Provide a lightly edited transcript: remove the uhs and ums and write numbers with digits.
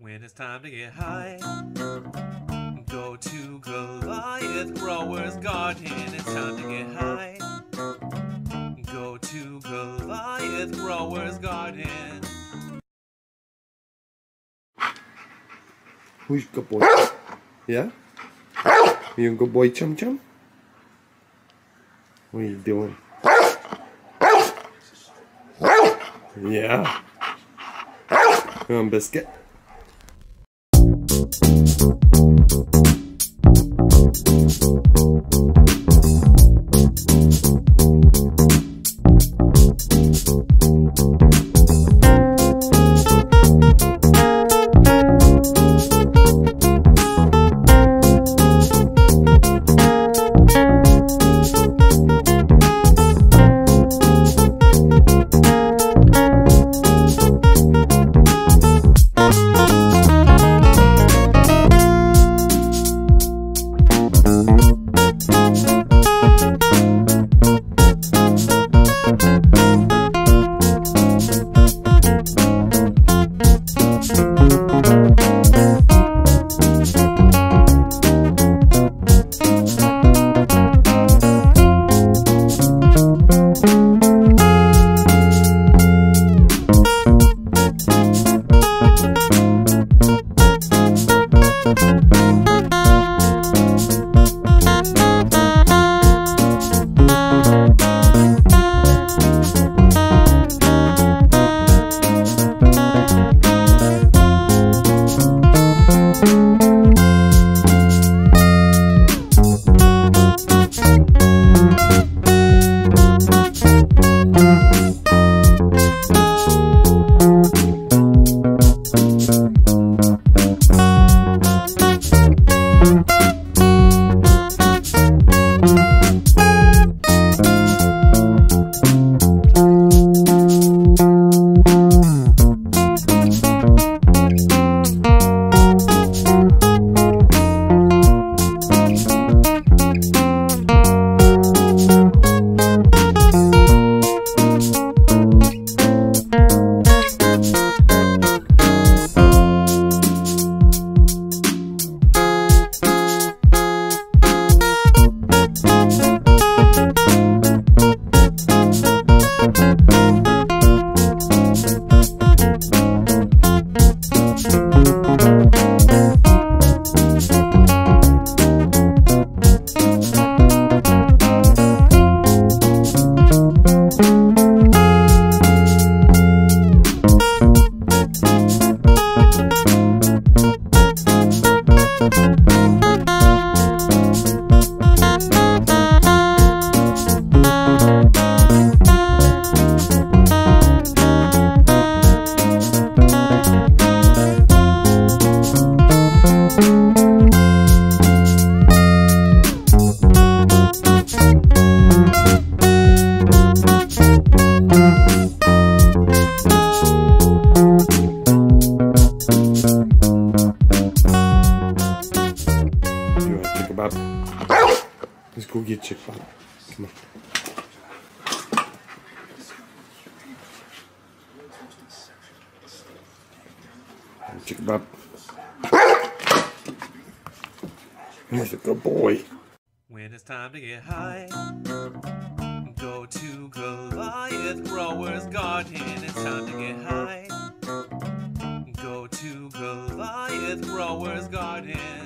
When it's time to get high, go to Goliath Grower's garden. It's time to get high. Go to Goliath Grower's garden. Who's good boy? Yeah? You a good boy, Chum Chum? What are you doing? Yeah. Come on, Biscuit. Let's go get Chick Bob. Come on. Chick Bob. He's a good boy. When it's time to get high, go to Goliath Grower's garden. It's time to get high. Go to Goliath Grower's garden.